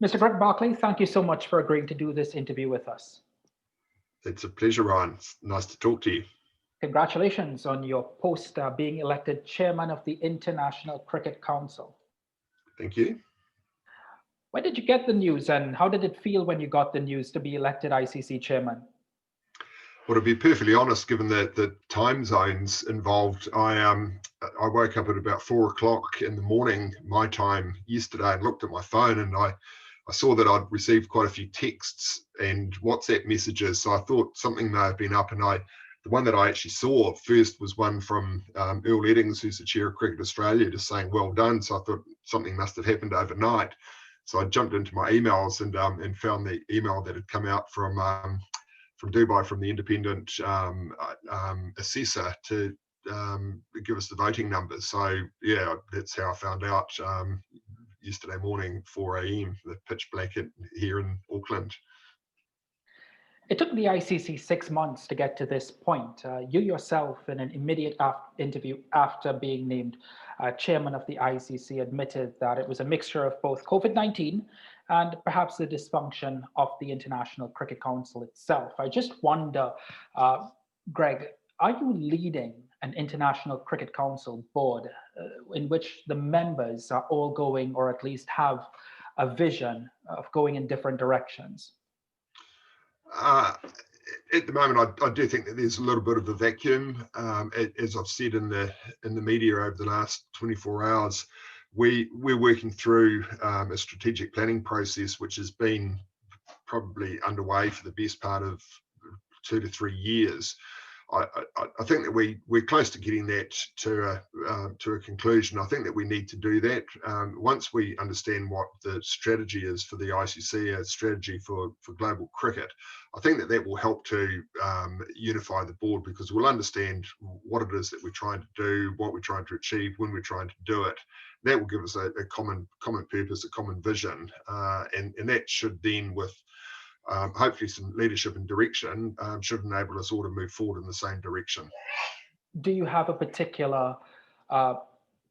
Mr. Greg Barclay, thank you so much for agreeing to do this interview with us. It's a pleasure, Ryan. It's nice to talk to you. Congratulations on your post being elected chairman of the International Cricket Council. Thank you. When did you get the news and how did it feel when you got the news to be elected ICC chairman? Well, to be perfectly honest, given the time zones involved, I woke up at about 4 o'clock in the morning, my time, yesterday, and looked at my phone, and I saw that I'd received quite a few texts and WhatsApp messages. So I thought something may have been up, and the one that I actually saw first was one from Earl Eddings, who's the chair of Cricket Australia, just saying well done. So I thought something must have happened overnight. So I jumped into my emails and found the email that had come out from Dubai, from the independent assessor, to give us the voting numbers. So yeah, that's how I found out yesterday morning, 4 a.m, the pitch black here in Auckland. It took the ICC 6 months to get to this point. You yourself, in an immediate interview after being named chairman of the ICC, admitted that it was a mixture of both COVID-19 and perhaps the dysfunction of the International Cricket Council itself. I just wonder, Greg, are you leading an International Cricket Council board in which the members are all going, or at least have a vision of going in different directions? At the moment, I do think that there's a little bit of a vacuum. As I've said in the media over the last 24 hours, we're working through a strategic planning process which has been probably underway for the best part of 2 to 3 years. I think that we're close to getting that to a conclusion. I think that we need to do that once we understand what the strategy is for the ICC, a strategy for global cricket. I think that will help to unify the board, because we'll understand what it is that we're trying to do, what we're trying to achieve, when we're trying to do it. That will give us a common purpose, a common vision, and that should then, with hopefully some leadership and direction, should enable us all to move forward in the same direction. Do you have a particular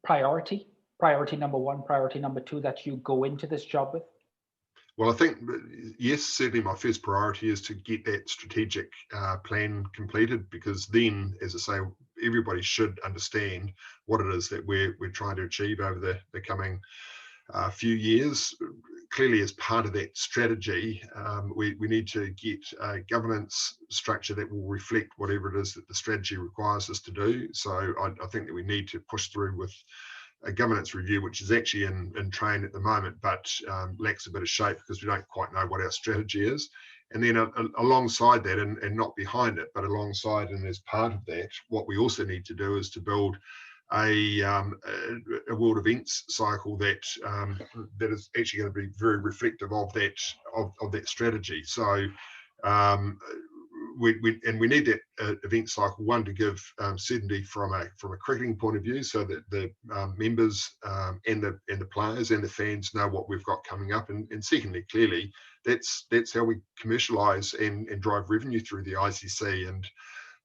priority number one, priority number two, that you go into this job with? Well, I think, yes, certainly my first priority is to get that strategic plan completed, because then, as I say, everybody should understand what it is that we're trying to achieve over the coming few years. Clearly, as part of that strategy, we need to get a governance structure that will reflect whatever it is that the strategy requires us to do. So I think that we need to push through with a governance review, which is actually in train at the moment, but lacks a bit of shape because we don't quite know what our strategy is. And then alongside that, and not behind it, but alongside and as part of that, what we also need to do is to build a world events cycle that is actually going to be very reflective of that strategy. So we need that event cycle, one, to give certainty from a cricketing point of view, so that the members and the players and the fans know what we've got coming up, and secondly, clearly, that's how we commercialise and drive revenue through the ICC. And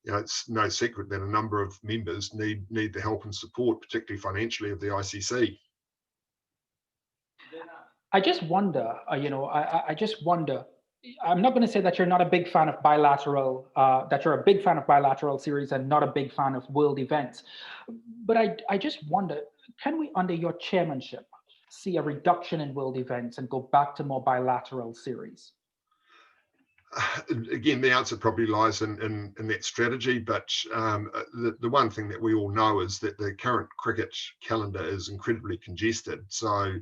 it's no secret that a number of members need the help and support, particularly financially, of the ICC. I just wonder, I just wonder, I'm not going to say that you're not a big fan of bilateral, that you're a big fan of bilateral series and not a big fan of world events. But I just wonder, can we, under your chairmanship, see a reduction in world events and go back to more bilateral series? Again, the answer probably lies in that strategy, but the one thing that we all know is that the current cricket calendar is incredibly congested. So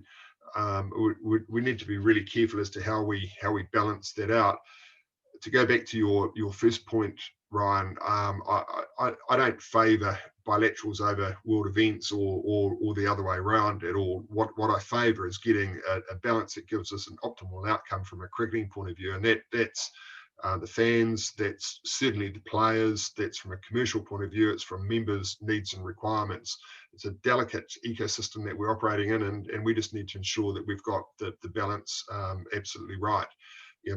we need to be really careful as to how we balance that out. To go back to your first point, Ryan, I don't favour bilaterals over world events or the other way around at all. What I favour is getting a balance that gives us an optimal outcome from a cricketing point of view, and that's the fans, that's certainly the players, that's from a commercial point of view, it's from members' needs and requirements. It's a delicate ecosystem that we're operating in, and we just need to ensure that we've got the balance absolutely right.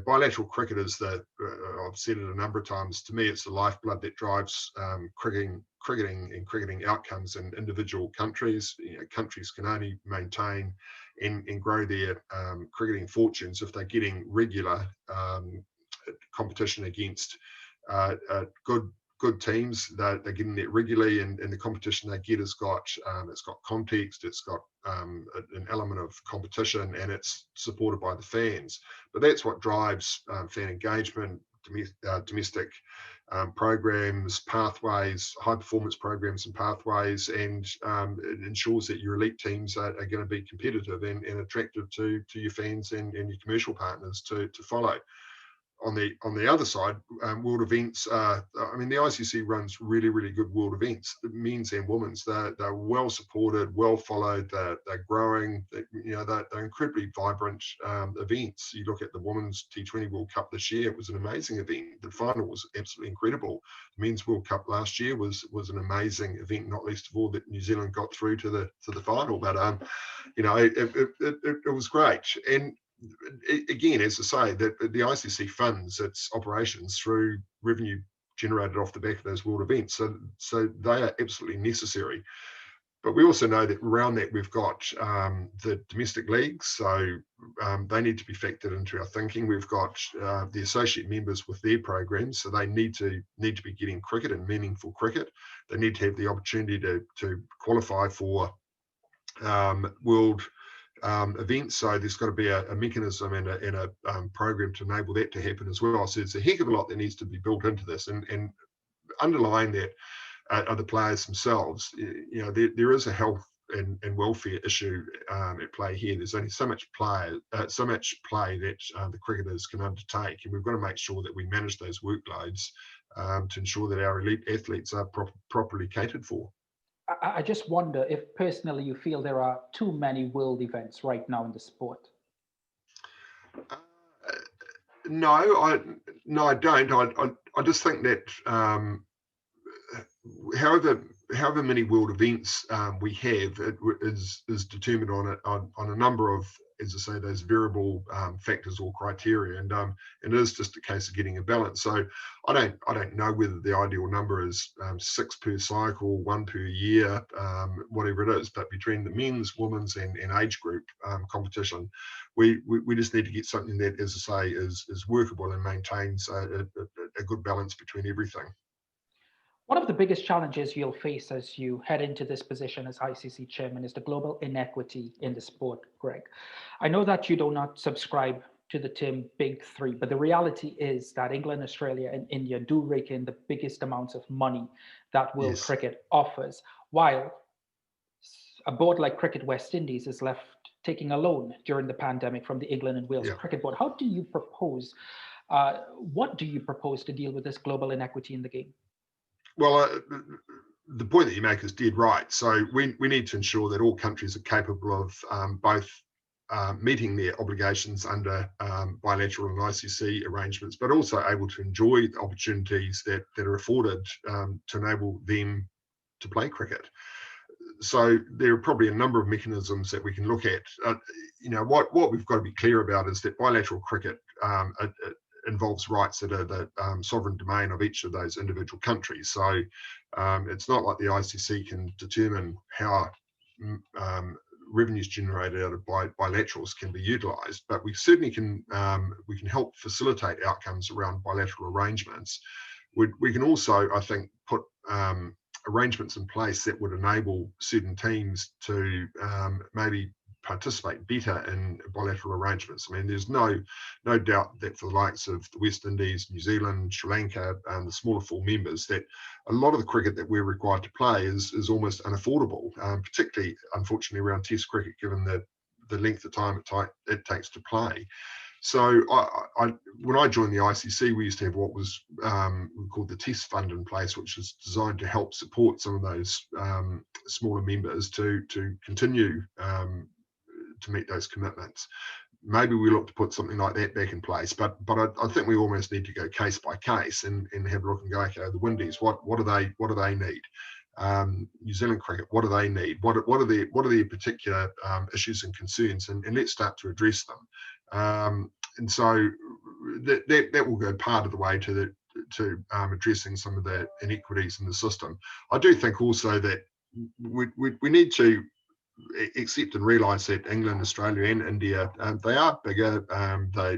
Bilateral cricket is I've said it a number of times, to me it's the lifeblood that drives cricketing outcomes in individual countries. Countries can only maintain and grow their cricketing fortunes if they're getting regular competition against good teams. They're getting that regularly, and the competition they get has got it's got context, it's got an element of competition, and it's supported by the fans. But that's what drives fan engagement, domestic programs, pathways, high performance programs and pathways, and it ensures that your elite teams are going to be competitive and attractive to your fans and your commercial partners to follow. On the other side, world events. I mean, the ICC runs really good world events, men's and women's. They're well supported, well followed. They're growing. They're incredibly vibrant events. You look at the Women's T20 World Cup this year; it was an amazing event. The final was absolutely incredible. The Men's World Cup last year was an amazing event, not least of all that New Zealand got through to the final. But it was great. And again, as I say, that the ICC funds its operations through revenue generated off the back of those world events, so they are absolutely necessary. But we also know that around that we've got the domestic leagues, so they need to be factored into our thinking. We've got the associate members with their programs, so they need to be getting cricket and meaningful cricket. They need to have the opportunity to qualify for world events, so there's got to be a mechanism and a program to enable that to happen as well. So it's a heck of a lot that needs to be built into this, and underlying that are the players themselves. There is a health and welfare issue at play here. There's only so much play that the cricketers can undertake, and we've got to make sure that we manage those workloads to ensure that our elite athletes are properly catered for. I just wonder if personally you feel there are too many world events right now in the sport. No, I don't. I just think that however many world events we have, it is determined on a number of, as I say, those variable factors or criteria, and it is just a case of getting a balance. So I don't know whether the ideal number is 6 per cycle, 1 per year, whatever it is. But between the men's, women's, and age group competition, we just need to get something that, as I say, is workable and maintains a good balance between everything. One of the biggest challenges you'll face as you head into this position as ICC chairman is the global inequity in the sport, Greg. I know that you do not subscribe to the term big three, but the reality is that England, Australia, and India do rake in the biggest amounts of money that world cricket offers, while a board like Cricket West Indies is left taking a loan during the pandemic from the England and Wales Cricket Board. What do you propose to deal with this global inequity in the game? Well, the point that you make is dead right. So we need to ensure that all countries are capable of both meeting their obligations under bilateral and ICC arrangements, but also able to enjoy the opportunities that are afforded to enable them to play cricket. So there are probably a number of mechanisms that we can look at. What we've got to be clear about is that bilateral cricket involves rights that are the sovereign domain of each of those individual countries. So it's not like the ICC can determine how revenues generated out of bilaterals can be utilised, but we certainly can help facilitate outcomes around bilateral arrangements. We can also, I think, put arrangements in place that would enable certain teams to maybe participate better in bilateral arrangements. I mean, there's no doubt that for the likes of the West Indies, New Zealand, Sri Lanka, and the smaller full members, that a lot of the cricket that we're required to play is almost unaffordable, particularly, unfortunately, around Test cricket, given the length of time it takes to play. So when I joined the ICC, we used to have what was called the Test Fund in place, which is designed to help support some of those smaller members to continue to meet those commitments. Maybe we look to put something like that back in place, but I think we almost need to go case by case and have a look and go, okay, the Windies, what do they need? New Zealand cricket, what do they need? What are their particular issues and concerns, and let's start to address them. And so that will go part of the way to addressing some of the inequities in the system. I do think also that we need to accept and realise that England, Australia, and India, they are bigger.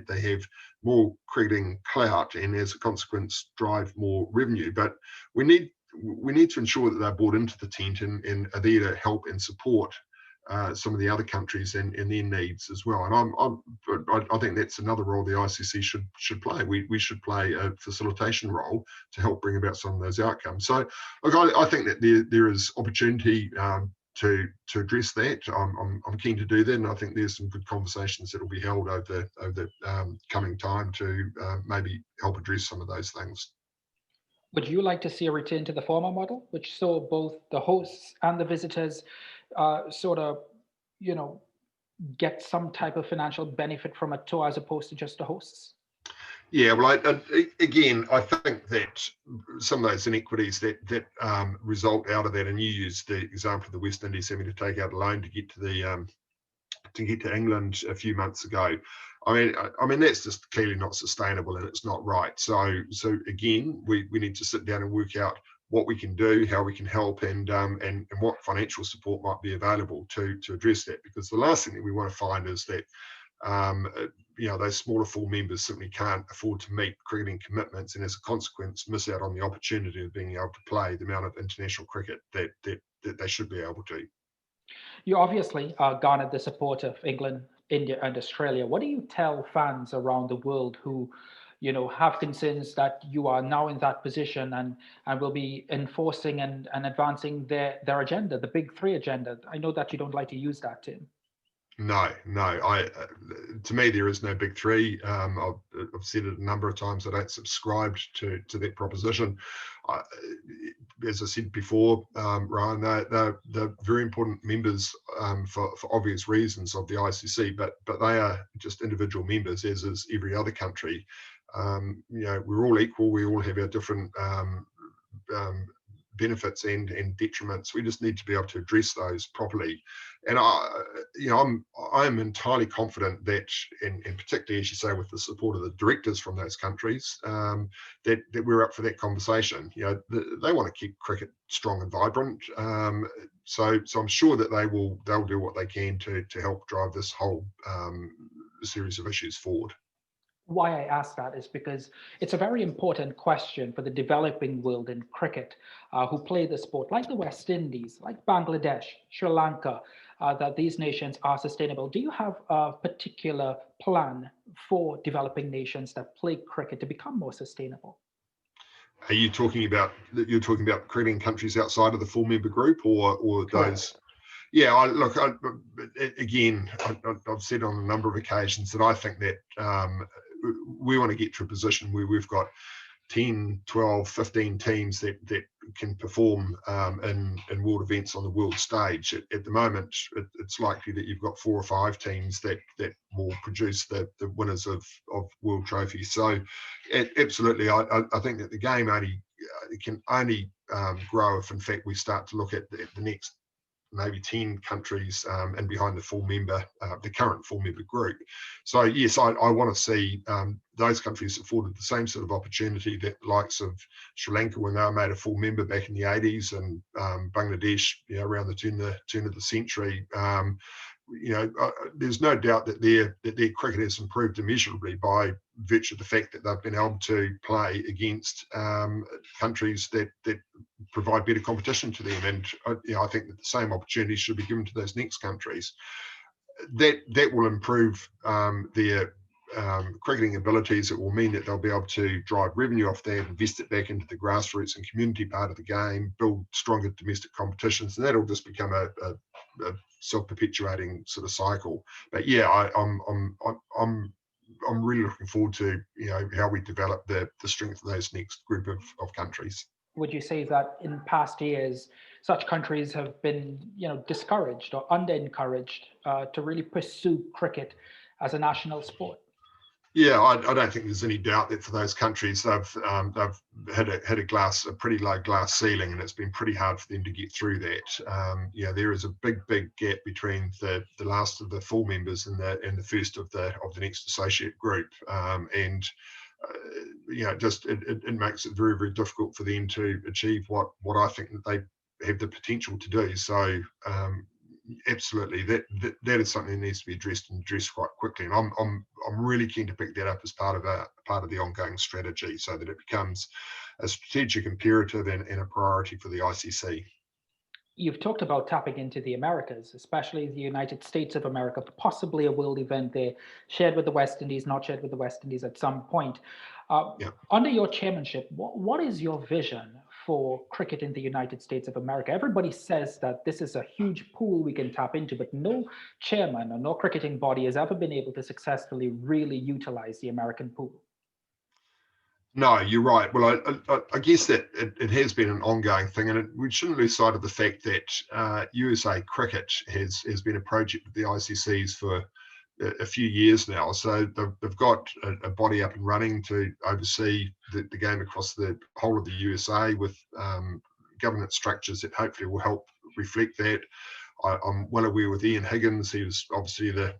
They have more cricketing clout, and as a consequence, drive more revenue. But we need to ensure that they're brought into the tent and are there to help and support some of the other countries and their needs as well. And I think that's another role the ICC should play. We should play a facilitation role to help bring about some of those outcomes. So, look, I think that there is opportunity to address that. I'm keen to do that, and I think there's some good conversations that will be held over the coming time to maybe help address some of those things. Would you like to see a return to the former model, which saw both the hosts and the visitors sort of, you know, get some type of financial benefit from a tour as opposed to just the hosts? Yeah, well, again, I think that some of those inequities that result out of that, and you used the example of the West Indies having to take out a loan to get to England a few months ago. I mean that's just clearly not sustainable, and it's not right. So again, we need to sit down and work out what we can do, how we can help, and what financial support might be available to address that. Because the last thing that we want to find is that those smaller full members simply can't afford to meet cricketing commitments, and as a consequence miss out on the opportunity of being able to play the amount of international cricket that they should be able to. You obviously garnered the support of England, India, and Australia. What do you tell fans around the world who, have concerns that you are now in that position and will be enforcing and advancing their agenda, the big three agenda? I know that you don't like to use that term. No. To me, there is no big three. I've said it a number of times. I don't subscribe to that proposition. As I said before, Ryan, they're very important members for obvious reasons of the ICC, but they are just individual members, as is every other country. We're all equal. We all have our different benefits and detriments. We just need to be able to address those properly. And I'm entirely confident that, and particularly as you say, with the support of the directors from those countries, that we're up for that conversation. They want to keep cricket strong and vibrant. So I'm sure that they'll do what they can to help drive this whole series of issues forward. Why I ask that is because it's a very important question for the developing world in cricket who play the sport, like the West Indies, like Bangladesh, Sri Lanka, that these nations are sustainable. Do you have a particular plan for developing nations that play cricket to become more sustainable? Are you talking about cricketing countries outside of the full member group, or those? Correct. Yeah, I've said on a number of occasions that I think that we want to get to a position where we've got 10, 12, 15 teams that can perform in world events on the world stage. At the moment, it's likely that you've got 4 or 5 teams that will produce the winners of world trophies. So absolutely, I think that the game can only grow if in fact we start to look at the next maybe 10 countries and behind the current full member group. So yes, I want to see those countries afforded the same sort of opportunity that the likes of Sri Lanka, when they were made a full member back in the 80s, and Bangladesh, around the turn of the century. There's no doubt that their cricket has improved immeasurably by virtue of the fact that they've been able to play against countries that provide better competition to them. And I think that the same opportunities should be given to those next countries. That will improve their cricketing abilities. It will mean that they'll be able to drive revenue off that, invest it back into the grassroots and community part of the game, build stronger domestic competitions, and that'll just become a self-perpetuating sort of cycle. But yeah, I'm really looking forward to how we develop the strength of those next group of countries. Would you say that in past years, such countries have been, discouraged or under-encouraged to really pursue cricket as a national sport? Yeah, I don't think there's any doubt that for those countries, they've had a pretty low glass ceiling, and it's been pretty hard for them to get through that. There is a big gap between the last of the full members and the first of the next associate group, and it makes it very, very difficult for them to achieve what I think that they have the potential to do. So Absolutely, that is something that needs to be addressed and addressed quite quickly. And I'm really keen to pick that up as part of the ongoing strategy, so that it becomes a strategic imperative and a priority for the ICC. You've talked about tapping into the Americas, especially the United States of America, possibly a world event there, shared with the West Indies, not shared with the West Indies at some point. Yeah. Under your chairmanship, what is your vision for cricket in the United States of America? Everybody says that this is a huge pool we can tap into, but no chairman or no cricketing body has ever been able to successfully really utilize the American pool. No, you're right. Well, I guess that it has been an ongoing thing, and we shouldn't lose sight of the fact that USA Cricket has been a project with the ICCs for a few years now. So they've got a body up and running to oversee the game across the whole of the USA, with governance structures that hopefully will help reflect that. I'm well aware with Ian Higgins. He was obviously the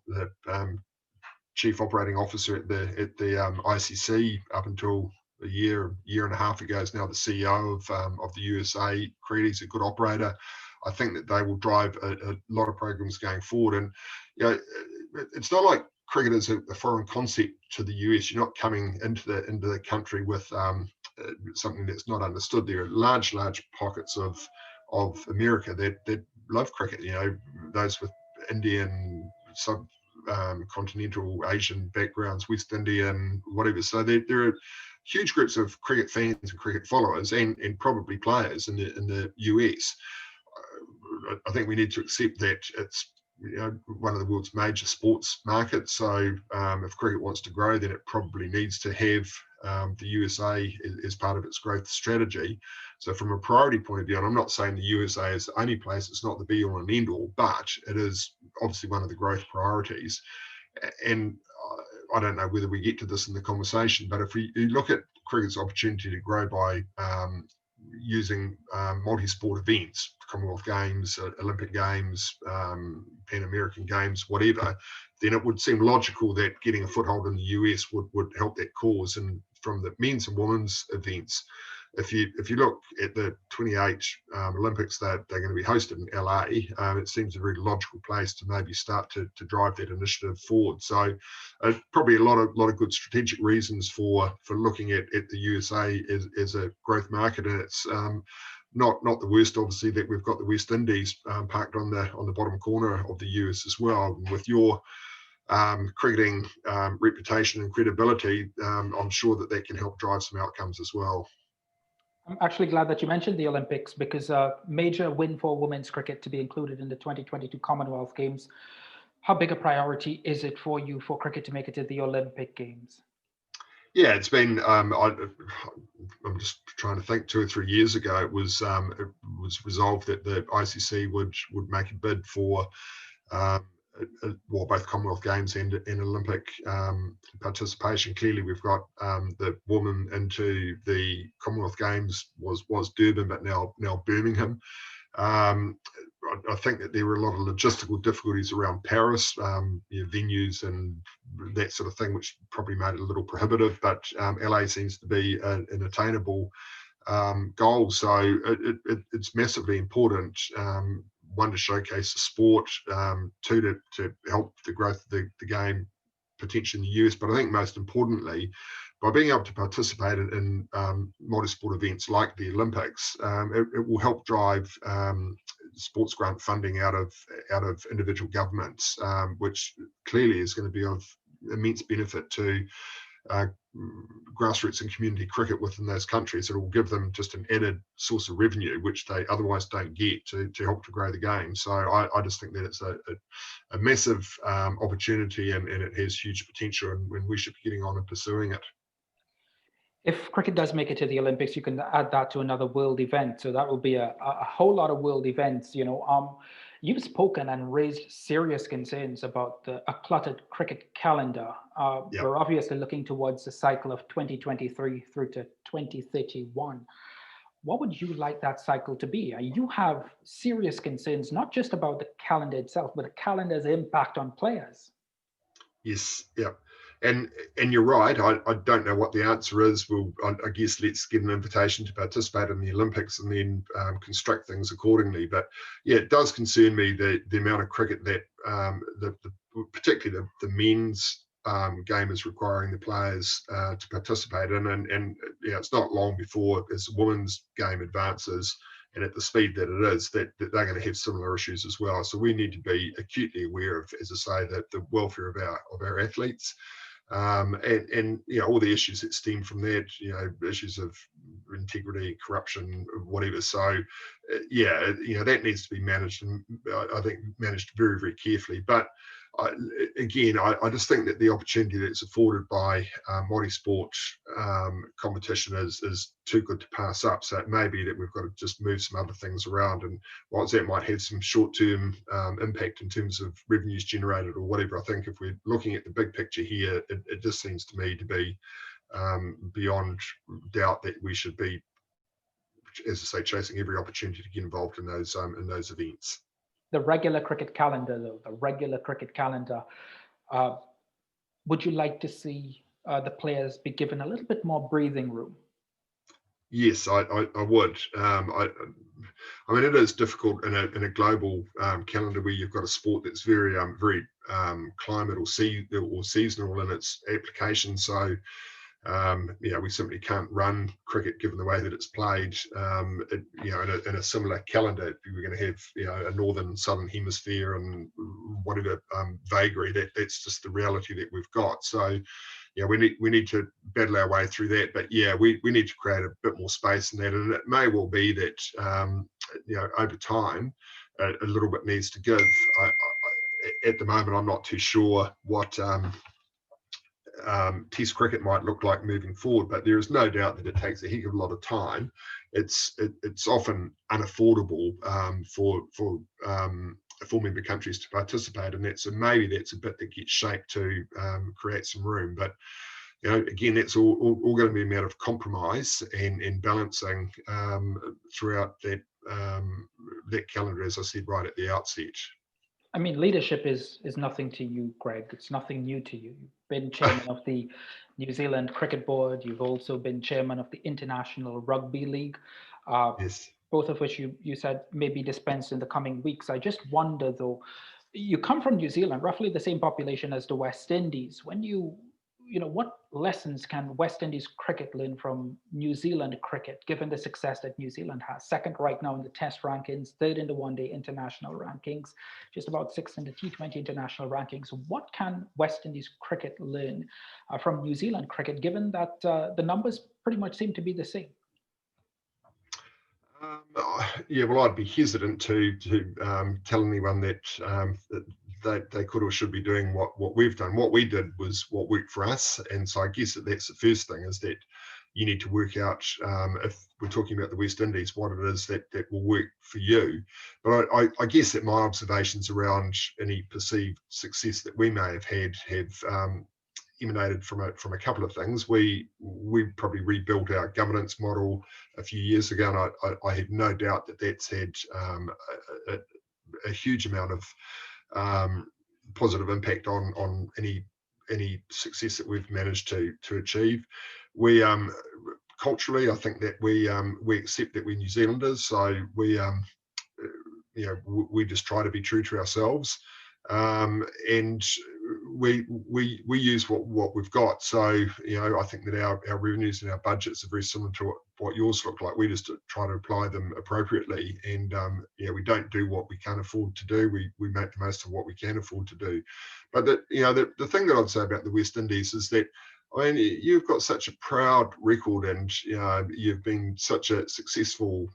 chief operating officer at the ICC up until a year and a half ago. Is now the CEO of the USA Cricket. He's a good operator. I think that they will drive a lot of programs going forward. And it's not like cricket is a foreign concept to the US. You're not coming into the country with something that's not understood. There are large pockets of America that love cricket. Those with Indian continental Asian backgrounds, West Indian, whatever. So there are huge groups of cricket fans and cricket followers, and probably players in the US. I think we need to accept that it's one of the world's major sports markets. So if cricket wants to grow, then it probably needs to have the USA as part of its growth strategy. So from a priority point of view, and I'm not saying the USA is the only place, it's not the be all and end all, but it is obviously one of the growth priorities. And I don't know whether we get to this in the conversation, but if you look at cricket's opportunity to grow by using multi-sport events, Commonwealth Games, Olympic Games, Pan American Games, whatever, then it would seem logical that getting a foothold in the US would help that cause. And from the men's and women's events, if you look at the 28 Olympics that they're going to be hosted in LA, it seems a very logical place to maybe start to drive that initiative forward. So probably a lot of good strategic reasons for looking at the USA as a growth market. And it's not the worst, obviously, that we've got the West Indies parked on the bottom corner of the US as well. And with your cricketing reputation and credibility, I'm sure that can help drive some outcomes as well. I'm actually glad that you mentioned the Olympics, because a major win for women's cricket to be included in the 2022 Commonwealth Games. How big a priority is it for you for cricket to make it to the Olympic Games? Yeah, it's been. I'm just trying to think. 2 or 3 years ago, it was resolved that the ICC would make a bid for both Commonwealth Games and Olympic participation. Clearly, we've got the woman into the Commonwealth Games was Durban, but now Birmingham. I think that there were a lot of logistical difficulties around Paris, venues and that sort of thing, which probably made it a little prohibitive. But LA seems to be an attainable goal, so it's massively important. One, to showcase the sport, two, to help the growth of the game potentially in the US, but I think most importantly, by being able to participate in multi-sport events like the Olympics, it will help drive sports grant funding out of individual governments, which clearly is going to be of immense benefit to grassroots and community cricket within those countries. It will give them just an added source of revenue, which they otherwise don't get, to help to grow the game. So I just think that it's a massive opportunity, and it has huge potential, and we should be getting on and pursuing it. If cricket does make it to the Olympics, you can add that to another world event. So that will be a whole lot of world events. You've spoken and raised serious concerns about a cluttered cricket calendar. Yep. We're obviously looking towards the cycle of 2023 through to 2031. What would you like that cycle to be? You have serious concerns, not just about the calendar itself, but the calendar's impact on players. Yes, yeah. and you're right. I don't know what the answer is. Well, I guess let's get an invitation to participate in the Olympics and then construct things accordingly. But yeah, it does concern me the amount of cricket that particularly the men's game is requiring the players to participate in, and yeah, it's not long before as the women's game advances and at the speed that it is, that they're going to have similar issues as well. So we need to be acutely aware of, as I say, that the welfare of our athletes. And you know, all the issues that stem from that, you know, issues of integrity, corruption, whatever. So yeah, you know, that needs to be managed, and I think managed very, very carefully. But I just think that the opportunity that's afforded by multi-sport competition is too good to pass up. So it may be that we've got to just move some other things around, and whilst that might have some short-term impact in terms of revenues generated or whatever, I think if we're looking at the big picture here, it just seems to me to be beyond doubt that we should be, as I say, chasing every opportunity to get involved in those events. The regular cricket calendar, though, the regular cricket calendar, uh, would you like to see the players be given a little bit more breathing room? Yes, I would. I mean, it is difficult in a global calendar where you've got a sport that's very climate or seasonal in its application. So yeah, we simply can't run cricket given the way that it's played. You know, in a similar calendar, if we're going to have, you know, a northern southern hemisphere and whatever vagary, that's just the reality that we've got. So yeah, we need to battle our way through that. But yeah, we need to create a bit more space in that, and it may well be that you know, over time a little bit needs to give. At the moment, I'm not too sure what Test cricket might look like moving forward, but there is no doubt that it takes a heck of a lot of time. It's often unaffordable for member countries to participate in that. So maybe that's a bit that gets shaped to create some room. But you know, again, that's all going to be a matter of compromise and balancing throughout that calendar, as I said right at the outset. I mean, leadership is nothing to you, Greg. It's nothing new to you. You've been chairman of the New Zealand Cricket Board. You've also been chairman of the International Rugby League, uh, Yes. both of which you said may be dispensed in the coming weeks. I just wonder, though, you come from New Zealand, roughly the same population as the West Indies. When you know, what lessons can West Indies cricket learn from New Zealand cricket, given the success that New Zealand has? Second right now in the Test rankings, third in the one-day international rankings, just about sixth in the T20 international rankings. What can West Indies cricket learn from New Zealand cricket, given that the numbers pretty much seem to be the same? Yeah, well, I'd be hesitant to tell anyone that they could or should be doing what we've done. What we did was what worked for us, and so I guess that's the first thing, is that you need to work out, if we're talking about the West Indies, what it is that will work for you. But I guess that my observations around any perceived success that we may have had have emanated from a couple of things. We probably rebuilt our governance model a few years ago, and I have no doubt that that's had a huge amount of positive impact on any success that we've managed to achieve. We culturally, I think that we accept that we're New Zealanders, so we you know, we just try to be true to ourselves, and we use what we've got. So you know, I think that our revenues and our budgets are very similar to what yours look like. We just try to apply them appropriately, and yeah, we don't do what we can't afford to do. We make the most of what we can afford to do. But the thing that I'd say about the West Indies is that, I mean, you've got such a proud record, and you know, you've been such a successful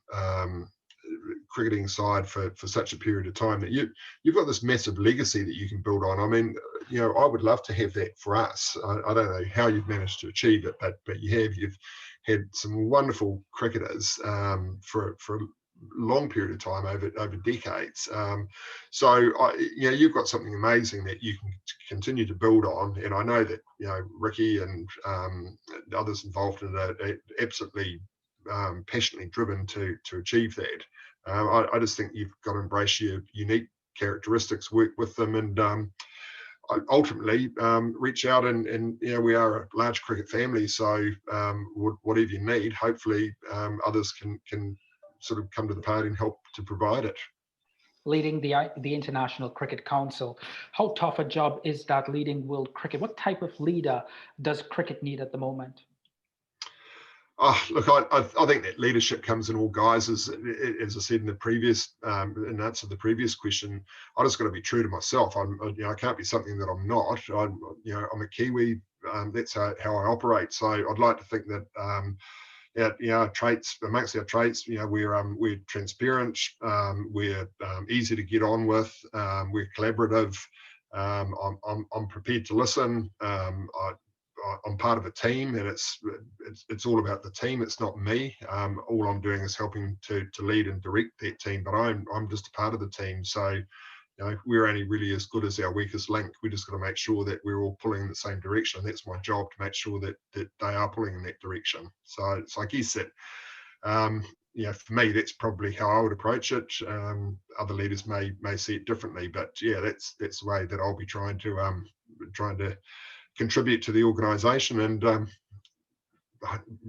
cricketing side for such a period of time, that you've got this massive legacy that you can build on. I mean, you know, I would love to have that for us. I don't know how you've managed to achieve it, but you've had some wonderful cricketers for a long period of time, over decades. So you know, you've got something amazing that you can continue to build on, and I know that, you know, Ricky and others involved in it are absolutely passionately driven to achieve that. I just think you've got to embrace your unique characteristics, work with them, and ultimately reach out and we are a large cricket family, so whatever you need, hopefully others can sort of come to the party and help to provide it. Leading the International Cricket Council, how tough a job is that, leading world cricket? What type of leader does cricket need at the moment? Oh, look, I think that leadership comes in all guises. As I said in the previous, in answer to the previous question, I just got to be true to myself. I can't be something that I'm not. I'm a Kiwi. That's how I operate. So I'd like to think that traits amongst our traits, we're transparent, we're easy to get on with, we're collaborative. I'm prepared to listen. I'm part of a team, and it's all about the team. It's not me. All I'm doing is helping to lead and direct that team, but I'm just a part of the team. So we're only really as good as our weakest link. We just got to make sure that we're all pulling in the same direction. That's my job, to make sure that they are pulling in that direction. So I guess that for me, that's probably how I would approach it. Other leaders may see it differently, but that's the way that I'll be trying to contribute to the organisation. And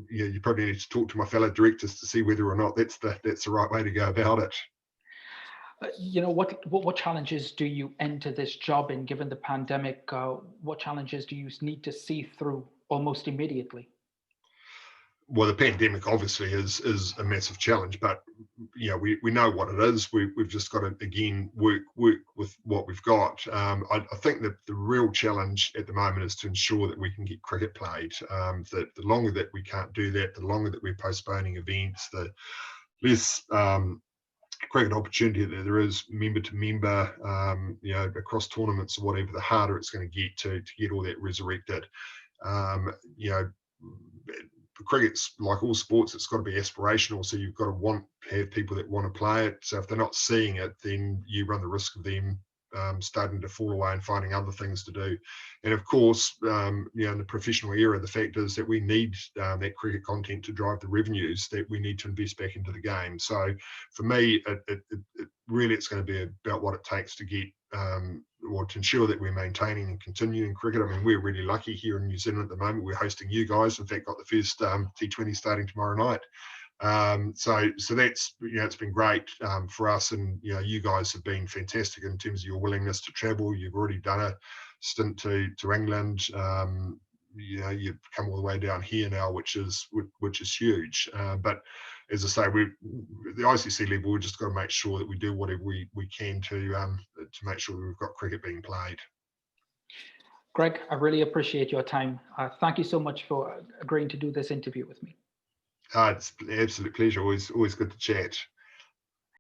you probably need to talk to my fellow directors to see whether or not that's the right way to go about it. What challenges do you enter this job in, given the pandemic? What challenges do you need to see through almost immediately? Well, the pandemic obviously is a massive challenge, but we know what it is. We've just got to again work with what we've got. I think that the real challenge at the moment is to ensure that we can get cricket played. That the longer that we can't do that, the longer that we're postponing events, the less cricket opportunity that there is member to member, across tournaments or whatever, the harder it's going to get to get all that resurrected. Cricket's like all sports, it's got to be aspirational, so you've got to have people that want to play it. So if they're not seeing it, then you run the risk of them starting to fall away and finding other things to do. And of course, in the professional era, the fact is that we need that cricket content to drive the revenues that we need to invest back into the game. So for me, it really, it's going to be about what it takes to get or to ensure that we're maintaining and continuing cricket. I mean, we're really lucky here in New Zealand at the moment. We're hosting you guys. In fact, got the first T20 starting tomorrow night. So that's, it's been great for us, and you guys have been fantastic in terms of your willingness to travel. You've already done a stint to England. You've come all the way down here now, which is huge. But as I say, the ICC level, we've just got to make sure that we do whatever we can to make sure we've got cricket being played. Greg, I really appreciate your time. Thank you so much for agreeing to do this interview with me. It's an absolute pleasure. Always good to chat.